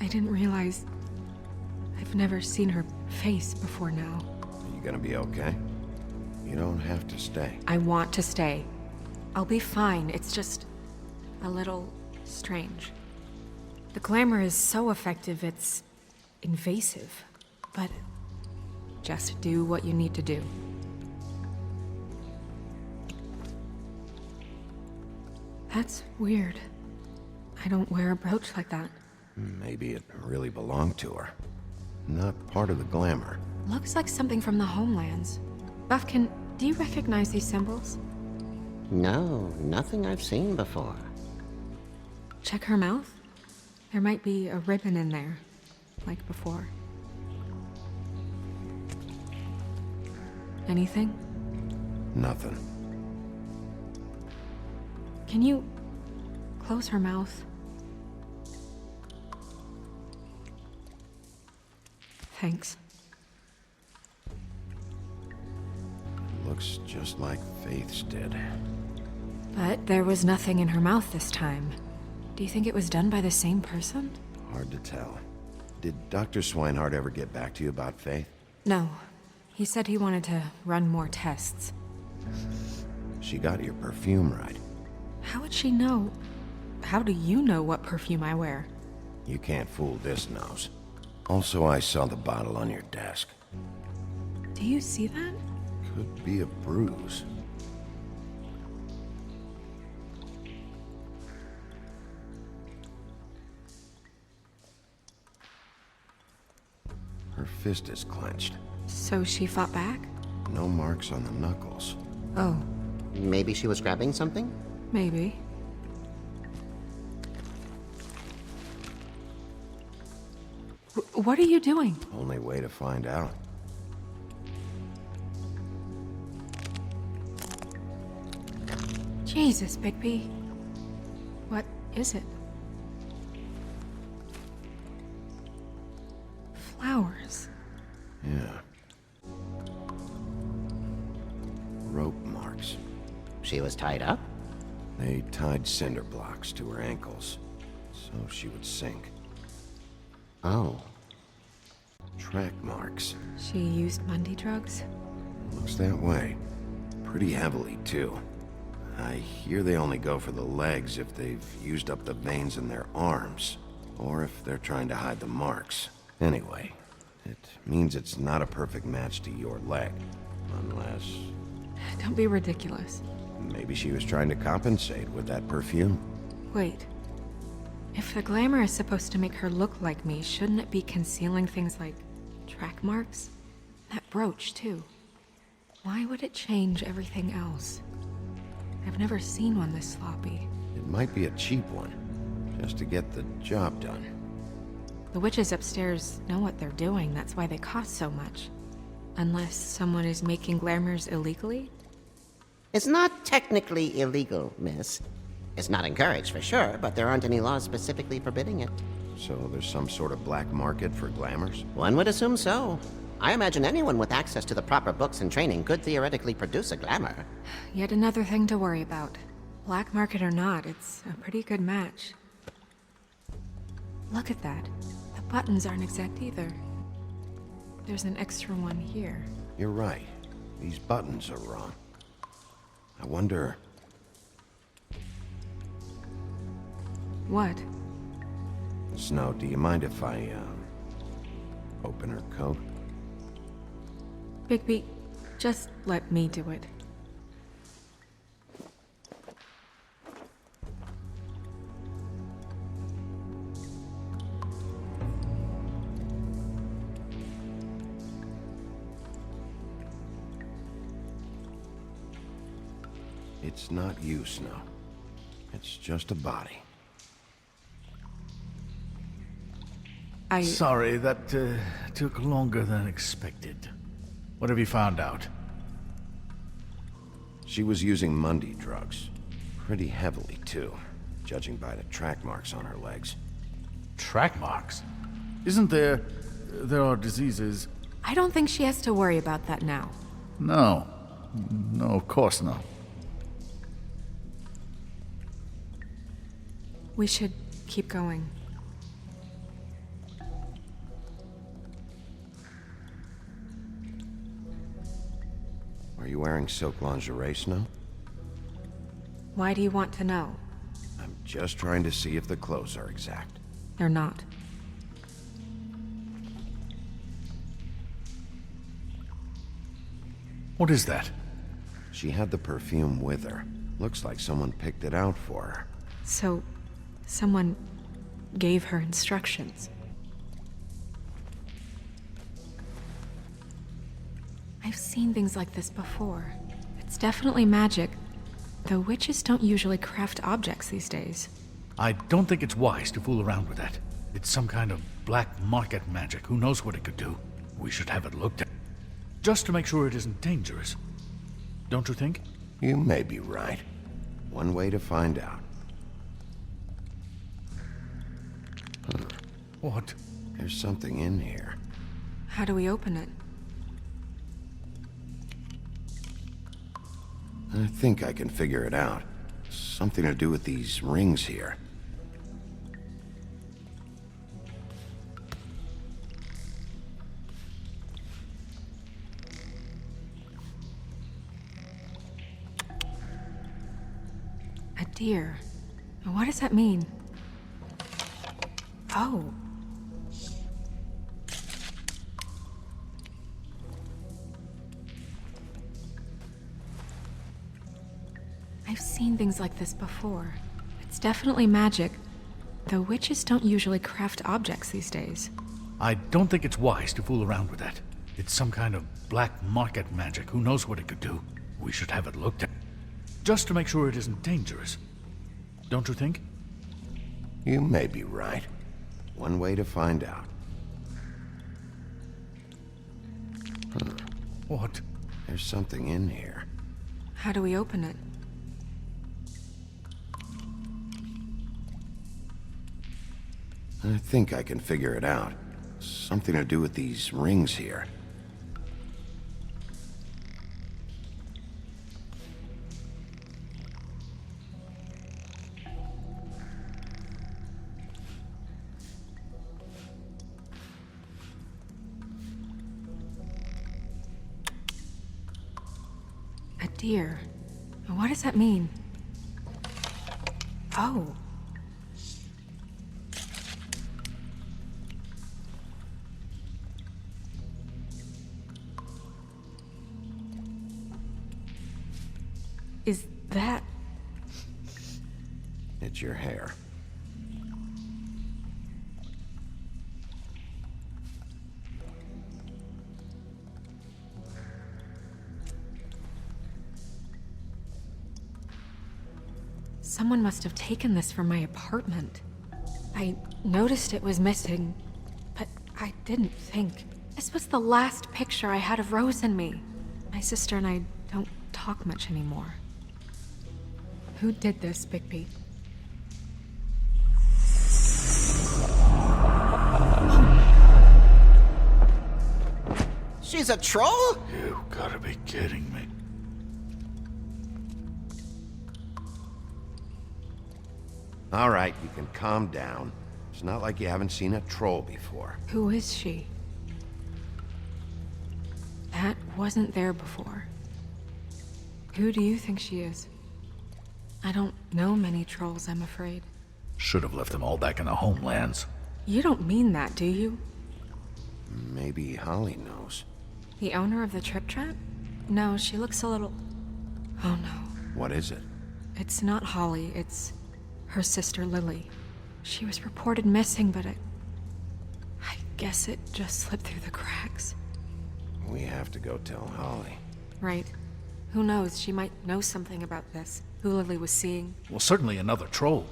I didn't realize... I've never seen her face before now. Are you gonna be okay? You don't have to stay. I want to stay. I'll be fine. It's just... a little... strange. The glamour is so effective, it's... invasive. But... just do what you need to do. That's weird. I don't wear a brooch like that. Maybe it really belonged to her. Not part of the glamour. Looks like something from the homelands. Buffkin, do you recognize these symbols? No, nothing I've seen before. Check her mouth. There might be a ribbon in there, like before. Anything? Nothing. Can you close her mouth? Thanks. Looks just like Faith's did. But there was nothing in her mouth this time. Do you think it was done by the same person? Hard to tell. Did Dr. Swinehart ever get back to you about Faith? No. He said he wanted to run more tests. She got your perfume right. How would she know? How do you know what perfume I wear? You can't fool this nose. Also, I saw the bottle on your desk. Do you see that? Could be a bruise. Her fist is clenched. So she fought back? No marks on the knuckles. Oh, Maybe she was grabbing something? maybe. What are you doing? Only way to find out. Jesus, Bigby. What is it? Flowers. Yeah. Rope marks. She was tied up? They tied cinder blocks to her ankles, so she would sink. Oh. Track marks. She used Mundy drugs? Looks that way. Pretty heavily, too. I hear they only go for the legs if they've used up the veins in their arms, or if they're trying to hide the marks. Anyway, it means it's not a perfect match to your leg, unless... Don't be ridiculous. maybe she was trying to compensate with that perfume. Wait. If the glamour is supposed to make her look like me, shouldn't it be concealing things like track marks? That brooch, too. Why would it change everything else? I've never seen one this sloppy. It might be a cheap one, just to get the job done. The witches upstairs know what they're doing, that's why they cost so much. Unless someone is making glamours illegally? It's not technically illegal, miss. It's not encouraged for sure, but there aren't any laws specifically forbidding it. So there's some sort of black market for glamours? One would assume so. I imagine anyone with access to the proper books and training could theoretically produce a glamour. Yet another thing to worry about. Black market or not, it's a pretty good match. Look at that. The buttons aren't exact either. There's an extra one here. You're right. These buttons are wrong. I wonder... What? Snow, do you mind if I, open her coat? Bigby, just let me do it. It's not you, Snow. It's just a body. Sorry, that took longer than expected. What have you found out? She was using Mundy drugs. Pretty heavily, too, judging by the track marks on her legs. Track marks? Isn't there... there are diseases... I don't think she has to worry about that now. No. No, of course not. We should keep going. wearing silk lingerie, Snow? Why do you want to know? I'm just trying to see if the clothes are exact. They're not. What is that? She had the perfume with her. Looks like someone picked it out for her. So, someone gave her instructions. I've seen things like this before. It's definitely magic, though witches don't usually craft objects these days. I don't think it's wise to fool around with that. It's some kind of black market magic. Who knows what it could do? We should have it looked at. Just to make sure it isn't dangerous. Don't you think? You may be right. One way to find out. What? There's something in here. How do we open it? I think I can figure it out. Something to do with these rings here. A deer. What does that mean? Oh. I've seen things like this before. It's definitely magic, though witches don't usually craft objects these days. I don't think it's wise to fool around with that. It's some kind of black market magic. Who knows what it could do? We should have it looked at. Just to make sure it isn't dangerous. Don't you think? You may be right. One way to find out. What? There's something in here. How do we open it? I think I can figure it out. Something to do with these rings here. A deer. What does that mean? Oh. Is that... It's your hair. Someone must have taken this from my apartment. I noticed it was missing, but I didn't think. This was the last picture I had of Rose and me. My sister and I don't talk much anymore. Who did this, Bigby? She's a troll? You gotta be kidding me. All right, you can calm down. It's not like you haven't seen a troll before. Who is she? That wasn't there before. Who do you think she is? I don't know many trolls, I'm afraid. Should have left them all back in the homelands. You don't mean that, do you? Maybe Holly knows. The owner of the Trip Trap? No, she looks a little... Oh no. What is it? It's not Holly, it's her sister Lily. She was reported missing, but I guess it just slipped through the cracks. We have to go tell Holly. Right. Who knows, she might know something about this. Who Lily was seeing. Well, certainly another troll.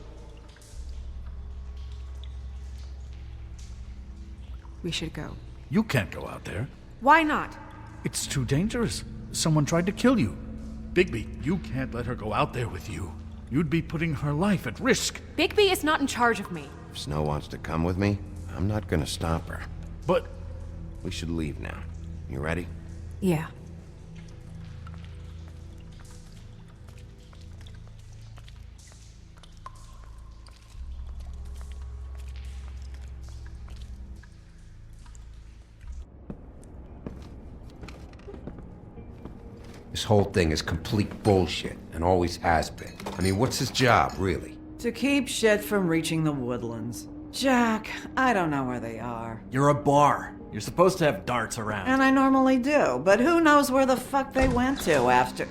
We should go. You can't go out there. Why not? It's too dangerous. Someone tried to kill you. Bigby, you can't let her go out there with you. You'd be putting her life at risk. Bigby is not in charge of me. If Snow wants to come with me, I'm not gonna stop her. But We should leave now. You ready? Yeah. This whole thing is complete bullshit, and always has been. I mean, what's his job, really? To keep shit from reaching the woodlands. Jack, I don't know where they are. You're a bar. You're supposed to have darts around. And I normally do, but who knows where the fuck they went to after...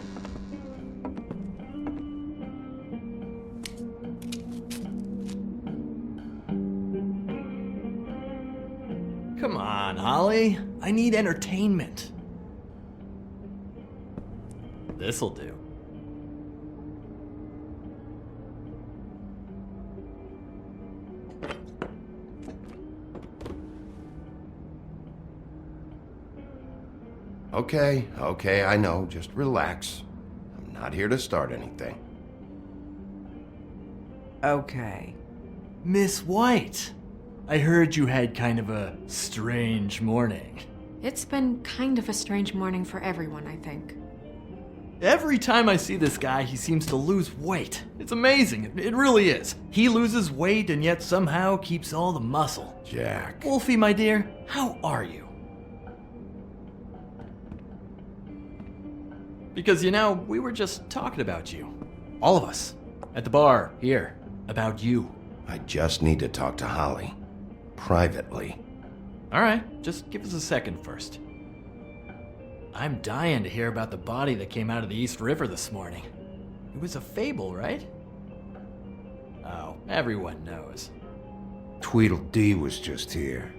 Come on, Holly. I need entertainment. This'll do. Okay, I know. Just relax. I'm not here to start anything. Okay. Miss White, I heard you had kind of a strange morning. It's been kind of a strange morning for everyone, I think. Every time I see this guy, he seems to lose weight. It's amazing. It really is. He loses weight and yet somehow keeps all the muscle. Jack. Wolfie, my dear, how are you? Because, you know, we were just talking about you. All of us. At the bar, here. About you. I just need to talk to Holly. Privately. Alright, just give us a second first. I'm dying to hear about the body that came out of the East River this morning. It was a fable, right? Oh, everyone knows. Tweedledee was just here.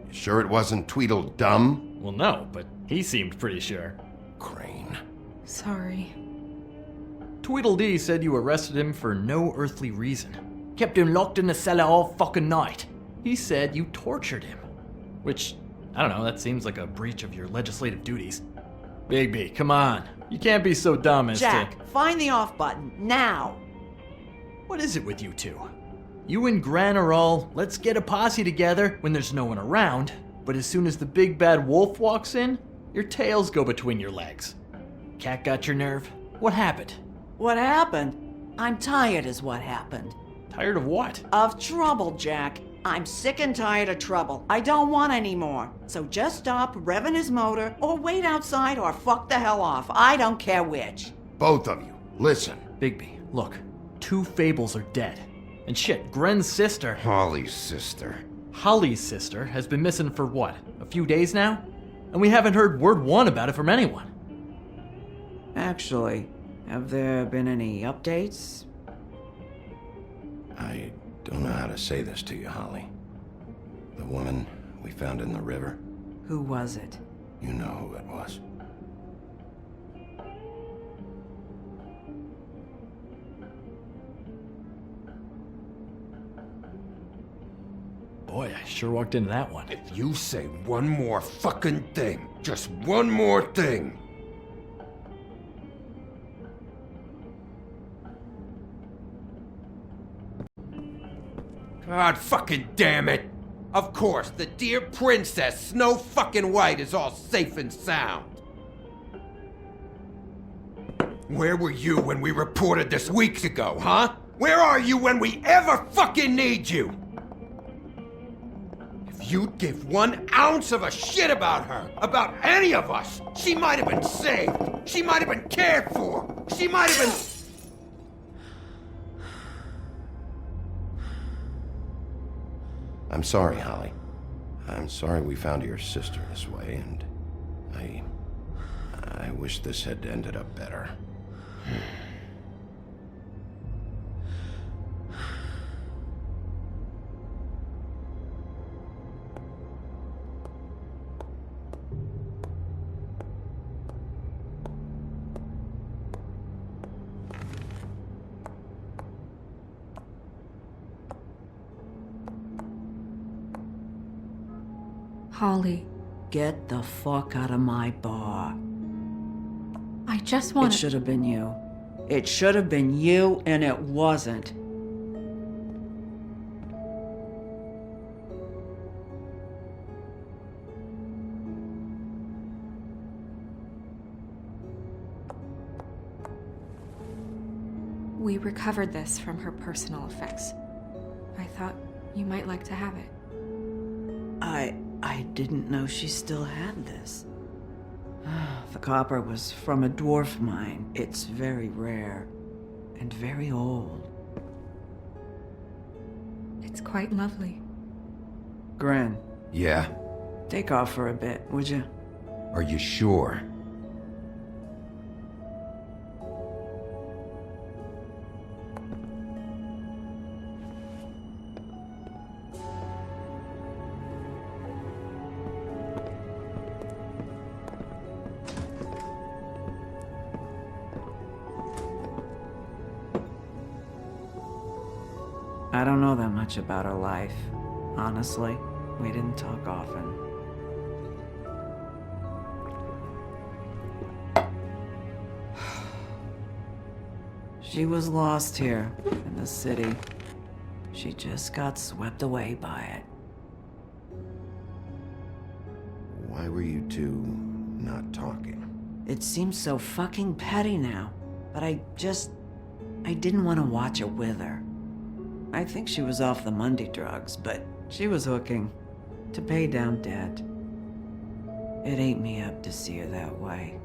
You sure it wasn't Tweedledum? Well, no, but he seemed pretty sure. Crane. Sorry. Tweedledee said you arrested him for no earthly reason. Kept him locked in the cellar all fucking night. He said you tortured him. Which, I don't know, that seems like a breach of your legislative duties. Bigby, come on. You can't be so dumb as Jack, find the off button, now! What is it with you two? You and Gran are all, let's get a posse together when there's no one around, but as soon as the big bad wolf walks in, your tails go between your legs. Cat got your nerve? What happened? What happened? I'm tired is what happened. Tired of what? Of trouble, Jack. I'm sick and tired of trouble. I don't want any more. So just stop revving his motor, or wait outside, or fuck the hell off. I don't care which. Both of you, listen. Bigby, look. 2 fables are dead. And shit, Gren's sister, Holly's sister. Holly's sister, has been missing for what, a few days now? And we haven't heard word one about it from anyone. Actually, have there been any updates? I don't know how to say this to you, Holly. The woman we found in the river, Who was it? you know who it was. Boy, I sure walked into that one. If you say one more fucking thing, just one more thing. God fucking damn it! Of course, the dear Princess Snow fucking White is all safe and sound. Where were you when we reported this weeks ago, huh? Where are you when we ever fucking need you? If you'd give 1 ounce of a shit about her, about any of us, she might have been saved. She might have been cared for. She might have been... I'm sorry, Holly. I'm sorry we found your sister this way, and I wish this had ended up better. Holly, Get the fuck out of my bar. I just It want to... should have been you. It should have been you, and it wasn't. We recovered this from her personal effects. I thought you might like to have it. I didn't know she still had this. The copper was from a dwarf mine. It's very rare and very old. It's quite lovely. Gren, Yeah? take off for a bit, would you? Are you sure? I don't know that much about her life. Honestly, we didn't talk often. She was lost here in the city. She just got swept away by it. Why were you two not talking? It seems so fucking petty now, but I didn't want to watch it with her. I think she was off the Monday drugs, but she was hooking to pay down debt. It ate me up to see her that way.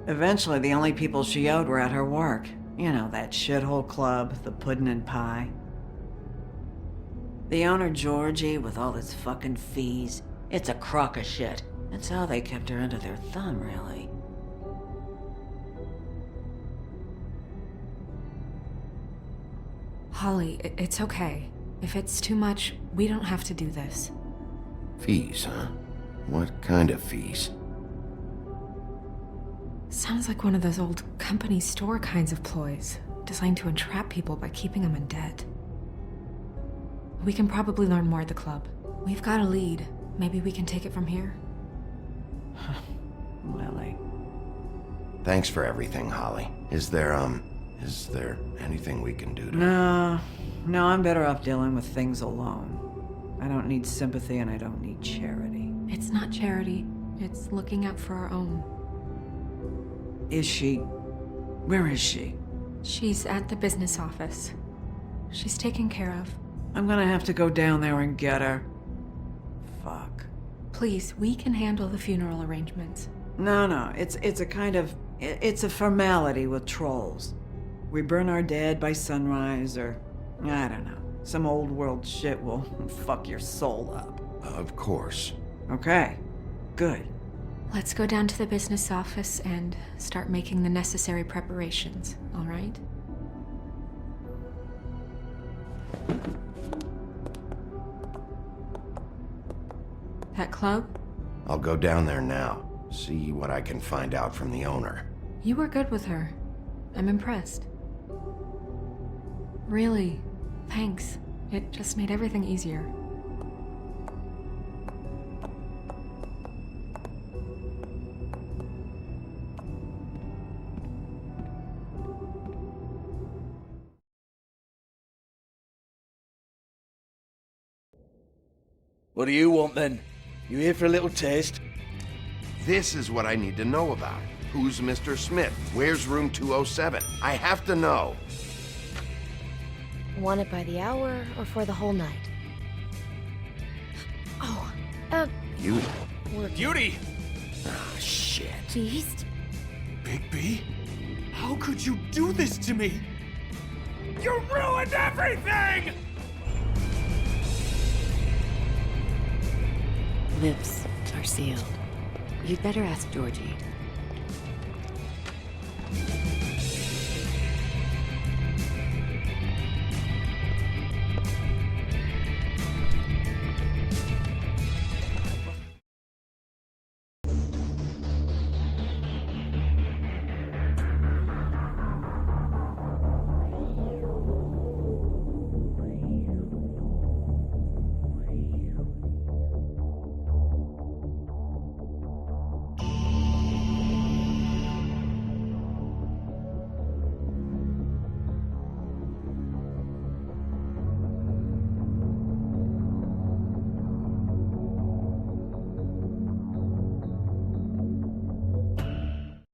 Eventually, the only people she owed were at her work. You know, that shithole club, the Puddin' and Pie. The owner, Georgie, with all his fucking fees, it's a crock of shit. That's how they kept her under their thumb, really. Holly, it's okay. If it's too much, we don't have to do this. Fees, huh? What kind of fees? Sounds like one of those old company store kinds of ploys, designed to entrap people by keeping them in debt. We can probably learn more at the club. We've got a lead. Maybe we can take it from here? Lily. Thanks for everything, Holly. Is there anything we can do to... No, I'm better off dealing with things alone. I don't need sympathy and I don't need charity. It's not charity. It's looking out for our own. Is she? Where is she? She's at the business office. She's taken care of. I'm gonna have to go down there and get her. Fuck. Please, we can handle the funeral arrangements. No, it's a kind of... It's a formality with trolls. We burn our dead by sunrise, or... I don't know. Some old world shit will fuck your soul up. Of course. Okay, good. Let's go down to the business office and start making the necessary preparations, all right? That club? I'll go down there now. See what I can find out from the owner. You were good with her. I'm impressed. Really, thanks. It just made everything easier. What do you want then? You here for a little taste? This is what I need to know about. Who's Mr. Smith? Where's room 207? I have to know. Want it by the hour or for the whole night? Oh, You... we're Beauty! Ah, shit. beast. Big B? How could you do this to me? You ruined everything! Lips are sealed. You'd better ask Georgie.